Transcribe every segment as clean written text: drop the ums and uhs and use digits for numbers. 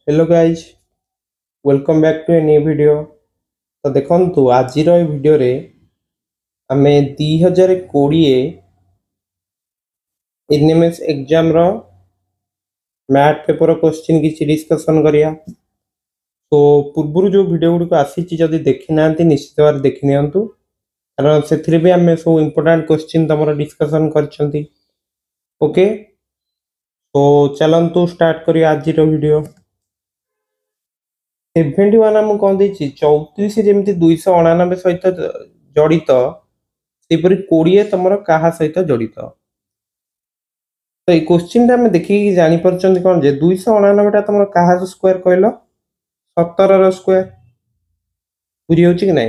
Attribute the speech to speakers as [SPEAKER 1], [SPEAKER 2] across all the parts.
[SPEAKER 1] Hello guys, welcome back to a new video. तो देखंतु आज वीडियो रे आमे 2020 एनएमएस एग्जाम रो मैथ पेपर क्वेश्चन किसी डिस्कशन करिया। तो पूर्व जो वीडियो गुडी को आसी जदि देखि नांती निश्चित भाव देखि नियंतु, कारण से भी आमे सब इंपोर्टेंट क्वेश्चन तमरो डिस्कशन करछंती। ओके, तो चलंतु स्टार्ट करिया आज वीडियो। 71 आम कौन देछि 34 जेमति 299 सहित जड़ित सेपरि 20 तमरो काहा सहित जड़ित। तो ये क्वेश्चन टा में देखि जानि परछंती कोन जे 299 टा तमरो काहा स्क्वायर कहलो 17 रो स्क्वायर बुझि होछि कि नै,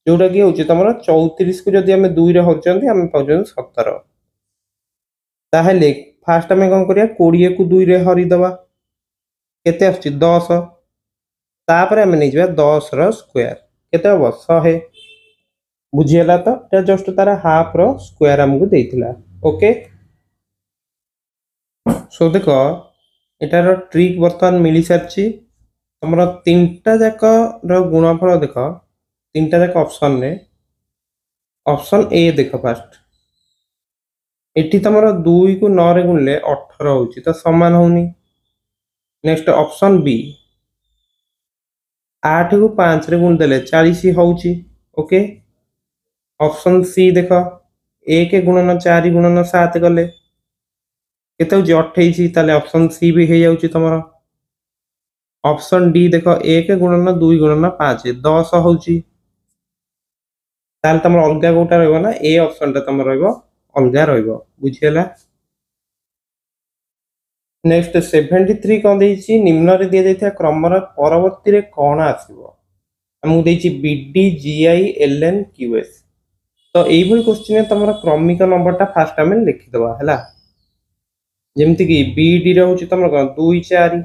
[SPEAKER 1] जोटा कि होछि तमरो 34 को जदि हमें 2 रे हरचंती हमें पाउछन 17। ताहेले फास्ट हमें कोन करिया 20 को 2 रे हरि दबा केते आछि 10, तापर हमें नै जबा 10 रो स्क्वायर केते हो 100 बुझियला। तो এটা जस्ट तारा हाफ रो स्क्वायर हमको देइथिला। ओके, सो देखो एटार ट्रिक बर्तमान मिली सारछि। हमरा तीनटा जाक रो गुणफल देखो, तीनटा जाक ऑप्शन रे ऑप्शन ए देखो फास्ट एठी तमरो 2 को 9 रे गुणले 18 होछि तो समान होउनी। नेक्स्ट ऑप्शन बी 8 को 5 रे गुण देले 40 होउछि। ओके, ऑप्शन सी देखो 1 गुणन 4 गुणन 7 गले केते होछि 28, ताले ऑप्शन सी भी हे जाउछि तमरो। ऑप्शन डी देखो 1 गुणन 2 गुणन 5 10 होउछि, ताले तमरो अलगा कोटा रहबो ना, ए ऑप्शन ता तमरो रहबो अलगा रहबो बुझियला। नेक्स्ट 73 कोन देछि निम्न रे दिया जायथा क्रम र परवर्ती रे कोन आसीबो, हमु देछि बीडी जीआई एलएन क्यूएस। तो एई भली क्वेश्चन तमरो क्रमिक नंबर टा फास्ट हमें लिखि दबा हैला। जेमति कि बीडी रे होछि तमरो 2 4,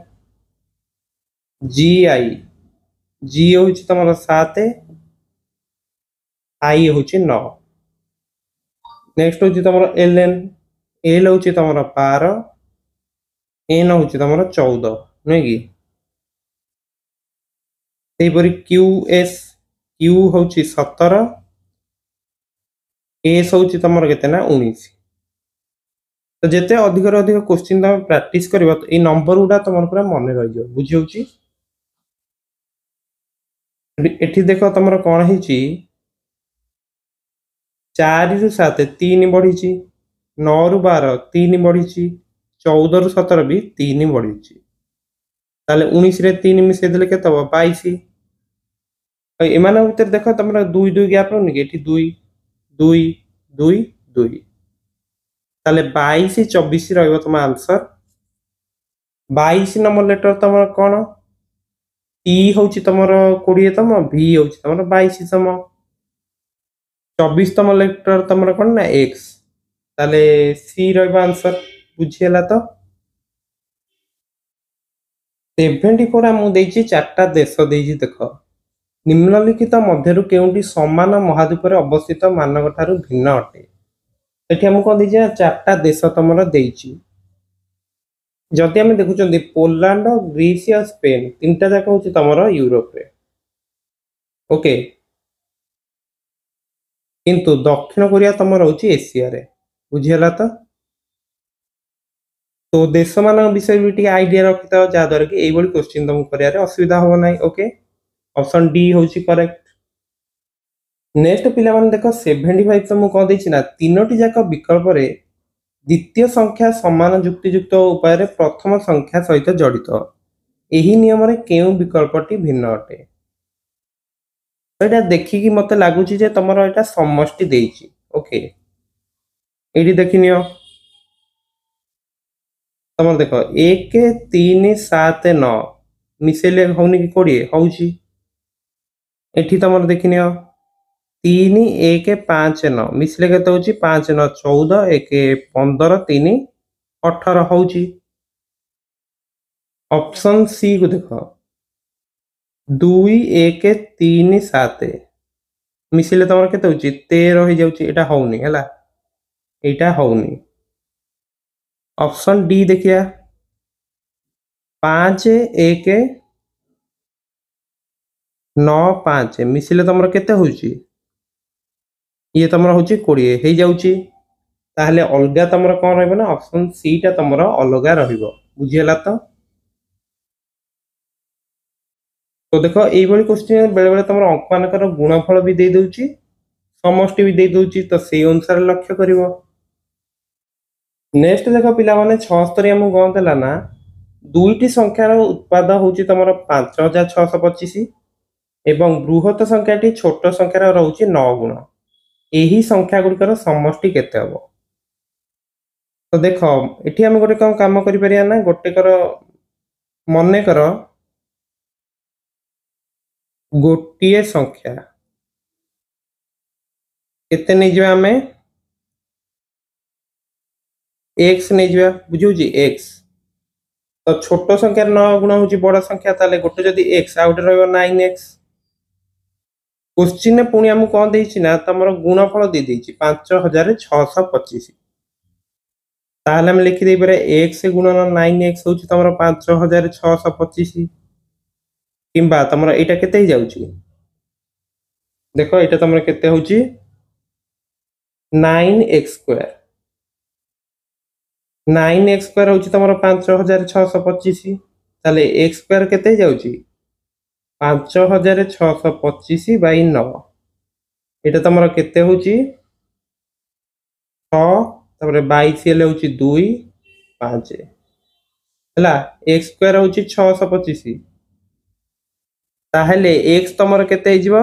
[SPEAKER 1] जीआई जी होछि तमरो 7, आई होछि 9। नेक्स्ट होछि तमरो एलएन, एल होछि तमरो 12, एन होछि तमरो 14 नै कि। सेपरि क्यूएस, क्यू होछि 17, एस होछि तमरो केते ना 19। तो जेते अधिक रो अधिक क्वेश्चन तम प्रैक्टिस करबो तो ए नंबर उडा तमर पूरा मन रहि जो बुझि होछि। एठी देखो तमरो कोन हिची 4 रु 7 3 बढ़ीची, 9 रु 12 3 बढ़ीची, 14 रु 17 भी 3 बढ़ीची, ताले 19 रे 3 मिसे देले केते हो 22। एमाना भीतर देखो तमरा 2 2 गैप रहनी कि एठी 2 2 2 2, ताले 22 24 रहइबो तम आंसर। 22 नंबर लेटर तमरा कोन टी होछि तमरो 20 तम, भी होछि तमरो 22 तम, 24 तम लेटर तमरो कोन ना एक्स, ताले सी रहइबो आंसर बुझियला। तो 74 हमु देछि चारटा देश देछि देखो निम्नलिखित मध्यरु केउंटी समान महाद्वीप रे अवस्थित मानव ठारू भिन्न अटे। एठी हमु कोन देछि चारटा देश तमरो देछि। जदि हमें देखुचंदी पोलैंड, ग्रीस या स्पेन तीनटा जाक होछि तमरो यूरोप रे। ओके, किंतु दक्षिण कोरिया तमरो होछि एशिया रे बुझियला। तो देश मान विषय भी टी आइडिया रखिता जा द्वारा कि एई बडी क्वेश्चन तुम करिया रे असुविधा हो नै। ओके, ऑप्शन डी होछि करेक्ट। नेक्स्ट पिला मान देखो 75 तो मु कह देछि ना तीनोटी जाक विकल्प रे द्वितीय संख्या समान युक्तियुक्त उपाय रे प्रथम संख्या सहित जड़ित, एही नियम रे केउ विकल्पटी भिन्न अटे। एटा देखि कि मते लागुची जे तमरो एटा समष्टि देछि। ओके, एडी देखिनियो तमर देखो 1 3 7 9 मिसेले होनी कि 20 होउची। एठी तमर देखिनियो 3 1 5 9 मिसले केते होची 5 9 14 1 15 3 18 होउची। ऑप्शन सी को देखो 2 1 3 7 मिसले तमर केते होची 13 हो जाउची, एटा होउनी हैला, एटा होउनी। ऑप्शन डी देखिया 5 1 9 5 मिसिले तुम केते होउची ये तुम होउची 20 हे जाउची ताहले अलगा तुम कौन रहइबो ना ऑप्शन सी टा तुम अलगा रहिबो बुझियला तो देखो एई बळी क्वेश्चन बेले बेले तुम अंक मानकर गुणफल भी दे दउची समष्टि भी दे दउची तो से अनुसार लक्ष्य करिवो नेक्स्ट देखो पिला माने 76 हम गन देला ना दुईटी संख्यार उत्पाद होउची तुमर 5625 एवं बृहत संख्याटी छोट संख्यार रहउची 9 गुण एही संख्या गुड़िकर समष्टि केते हबो तो देखो एठी हम गोटे कम काम करि परिया ना गोटे कर मने कर गोटिए संख्या केते नै जिवा हमें x नै जिवा बुझुजी x तो छोट संख्या 9 गुण होची बड़ संख्या ताले गोटे जदी x आ गोटे रहइबो 9x क्वेश्चन ने पुणी हमको कौन देछि ना तमरो गुणफल दे देछि 5625 ताहले हम लिखि दे परे x गुणन 9x होछि तमरो 5625 किंबा तमरो एटा केते ही जाउछि देखो एटा तमरो केते होछि 9x² 9x² होछि तमरो 5625 ताले x² केते जाउछि 5625 बाई 9 एटा तमरो केते होछि 6 तमरे 22 हेले होछि 2 5 हला x² होछि 625 ताहले x तमरो केते हे जिवो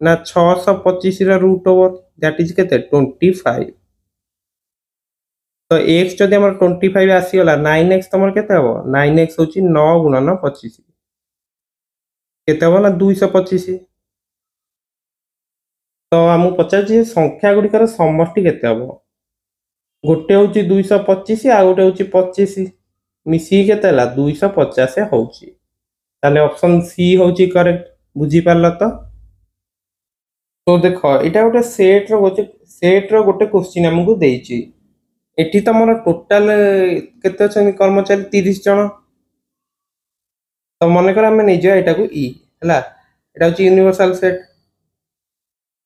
[SPEAKER 1] ना 625 रा रूट ओवर दैट इज केते 25 तो x जदि हमर 25 आसी होला 9x तमरो केते हबो 9x होछि 9 गुणन 25 केते हबो ना 225 तो हम पचार जे संख्या गुड़िकर समष्टि केते हबो गोटे होछि 225 आ गोटे होछि 25 मिसी केते ला 250 होछि ताले ऑप्शन सी होछि करेक्ट बुझी पारला तो देखो एटा गोटे सेट रो गोटे क्वेश्चन हमकु देछि एठी तमरा टोटल केते छन कर्मचारी 30 जन तो मन कर हम नै जा एटा को ई हला एटा होछि यूनिवर्सल सेट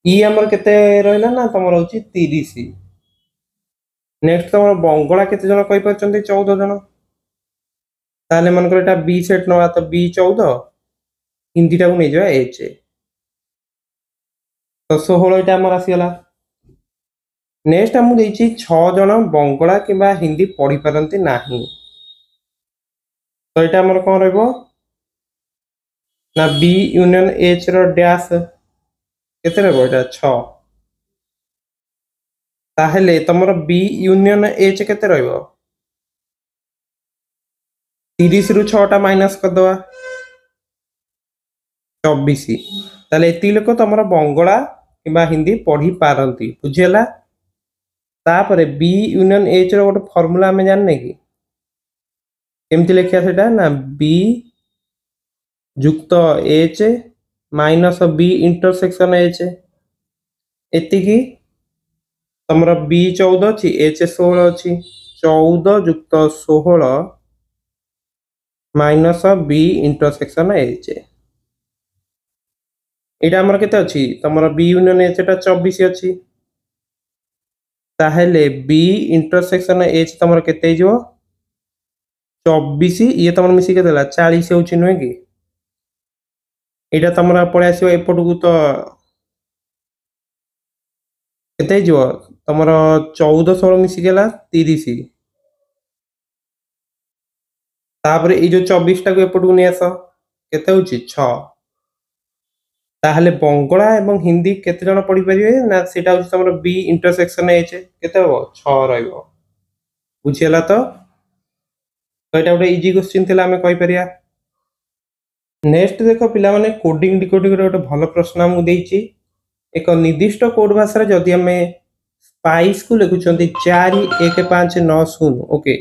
[SPEAKER 1] ई हमर केते रहला ना तमर होछि 30 नेक्स्ट तमर बंगला केते जन कहि परचंती 14 जन ताले मन कर एटा बी सेट नवा तो बी 14 हिंदी टा को नै जा एच तो 16 टा हमर आसी गला नेक्स्ट हम देछि 6 जन बंगला किबा हिंदी पढ़ी परंती नाही तो एटा हमर कोन रहबो ना बी यूनियन एच रो डैश केते रहबो एटा 6 ताहले तमरो बी यूनियन एच केते रहबो 30 रु 6 टा माइनस कर दवा 24 ताले एती लोक तमरो बंगला किबा हिंदी पढ़ी पारंती बुझियला तापरे बी यूनियन एच रो गोटे फार्मूला हमें जानने की केमती लिखिया सेटा ना बी जुक्त H minus B intersection H एति की तमरा बी 14 अछि एच 16 अछि 14 जुक्त 16 माइनस बी इंटरसेक्शन एच एटा हमर केते अछि तमरा बी यूनियन एच टा 24 अछि ताहले बी इंटरसेक्शन एच तमर केते जो 24 ये तमर मिसी के देला 40 होछि नय की एटा तमरा पळे आसीबो एपट को तो केते जो तमर 14 16 मिसी गेला 30 तापर ए जो 24 टा को एपट को नै आसो केते होछि 6 ताहले बंगला एवं हिंदी केते जण पढी परिबे ना सेटा होछि तमर बी इंटरसेक्शन एच केते हो 6 रहइबो बुझियला तो एटा गोटे इजी क्वेश्चन थिला हमें कहि परिया नेक्स्ट देखो पिला माने कोडिंग डिकोडिंग रो गोटे भलो प्रश्न हम देछि एक निर्दिष्ट कोड भाषा रे जदि हमें स्पाइस को लिखुचंती 4159 ओके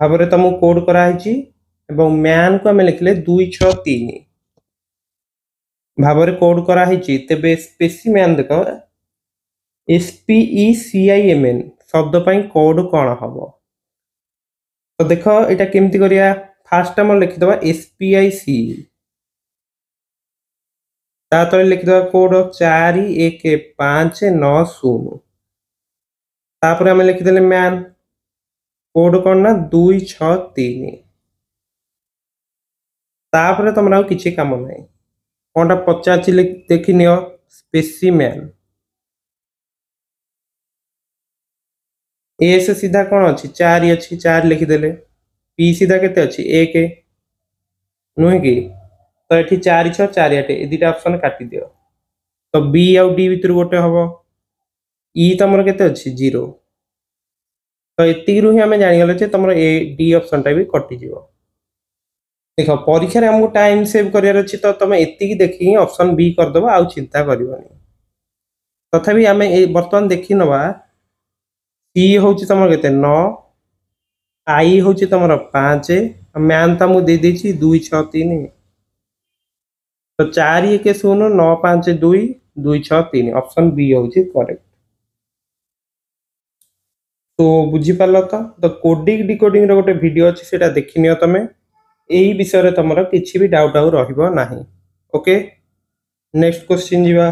[SPEAKER 1] भाबरे तमु कोड करा हिची एवं मैन को हमें लिखले 263 भाबरे कोड करा हिची तेबे स्पेसिमैन देखो SPECIMN शब्द पई कोड कोन हबो तो देखो एटा केमती करिया फास्ट आम लिखिदबा SPIC ता तले लिखिदबा कोड 41590 तापर आम लिखिदेले मैन कोड कौन ना 263 तापर तुम किसी कम ना कौनटा पचार देखी नियो स्पेसिमेन एस सीधा कौन अच्छी 4 अच्छी 4 लिखिदेले पी सीधा केते अच्छी 1 नुहे कि तो ये 4 6 4 8 ए दुटा ऑप्शन काटी दियो तो बी आउ डी भितर गोटे हम ई तुम के अच्छी 0 तो ये रु ही आम जानीगले तुम ए डी ऑप्शन टा भी कटिज देख परीक्षा आमको टाइम सेव करार अच्छी तो तुम एति देखिए ऑप्शन बी करदब आउ चिंता करनी तथापि आम बर्तमान देखी नवा सी हूँ तुम के 9 आई हूँ तुम 5 मैन तो मुझे देदेची 2 6 3 तो 4 1 0 9 5 2 2 6 3 ऑप्शन बी हूँ करेक्ट तो बुझीपार तो कोडिंग डिकोडिंग गोटे वीडियो अच्छी से देखी नियो तुम यही विषय तुम किसी भी डाउट आउ रहा ओके नेक्स्ट क्वेश्चन जीवा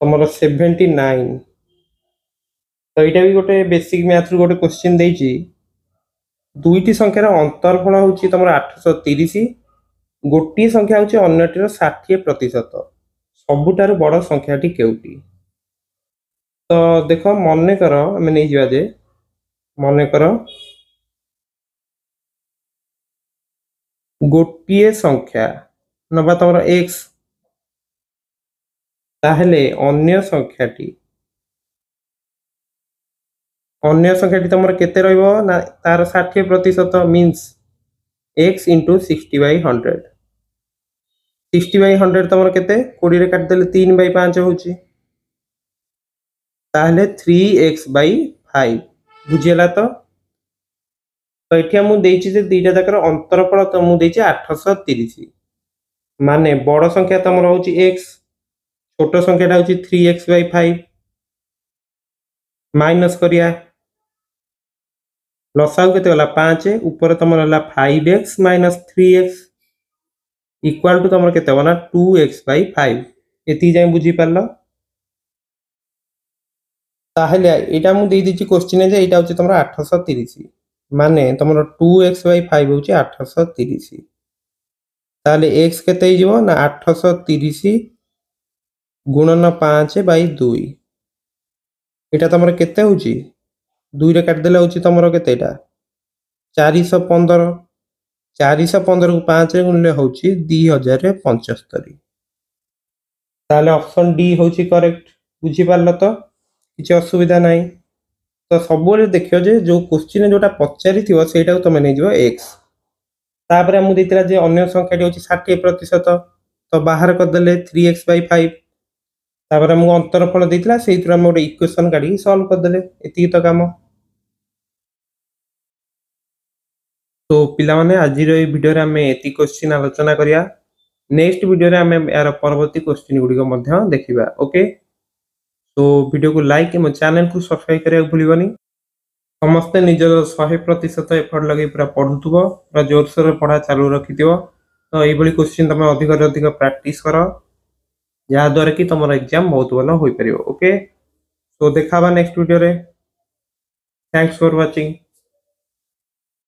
[SPEAKER 1] तुम 79 तो यहाँ भी गोटे बेसिक मैथ रु गोटे क्वेश्चन देछि दुईटी संख्यार अंतरफल हूँ तुम 830 गोटे संख्या हूँ अन्यटीर 60% सबुठार बड़ संख्याटी केउटी तो देख मन कर आम नहीं जा जे मन कर गोटे संख्या नबा तुम एक्स ताहले अन्य संख्याटी तुम केते रहिबो ना तार 60% मीन्स x इंटू 60/100 60/100 तुम केते 20 रे काट देले 3/5 होची ताहले 3x/5 बुझियला तो ये मुझे देछि जे दुईटा जाकर अंतरफल तो मुझे देछि 830 माने बड़ संख्या तुम होची x छोट संख्याटा होची 3x/5 माइनस करिया लसागु केते गला 5 ऊपर तुम रहला 5x minus 3x equal to तुम केते बना 2x/5 एति जाय बुझी पारलो ताहले एटा मु देई दिछि क्वेश्चन जे एटा होची तुम 830 माने तुम 2x/5 होची 830 ताहले x केते ही जीवो ना 830 गुणन 5/2 एटा तुम केते होची 2 रे काट देला होची तुम केतेटा 415 415 को 5 रे गुणले होची 2075 ताहले ऑप्शन डी होची करेक्ट बुझी पारलो तो किसी असुविधा ना तो सब देखियो जे जो क्वेश्चन जोटा पचारि से तुम नहीं जो एक्स तापर मुझे देता जे अन्य संख्याटी होची 60% तो बाहर करदेले 3x/5 तापर मुझे अंतरफल देता से गोटे इक्वेशन काढ़ी सॉल्व करदेले एति तो काम तो पिला माने आज वीडियो आम एति क्वेश्चन आलोचना करिया नेक्स्ट वीडियो आम यार परवर्ती क्वेश्चन गुड़िक देखा ओके तो वीडियो को लाइक एवं चैनल को सब्सक्राइब करने भूलनी समस्ते निजर 100% एफर्ट लगे पूरा पढ़ुव पूरा जोरसोर पढ़ा चालू रखि तो ये क्वेश्चन तुम अधिक प्रैक्टिस कर जहाद्वारा कि तुम एग्जाम बहुत भल हो पार ओके तो देखा नेक्स्ट वीडियो रे थैंक्स फॉर वाचिंग।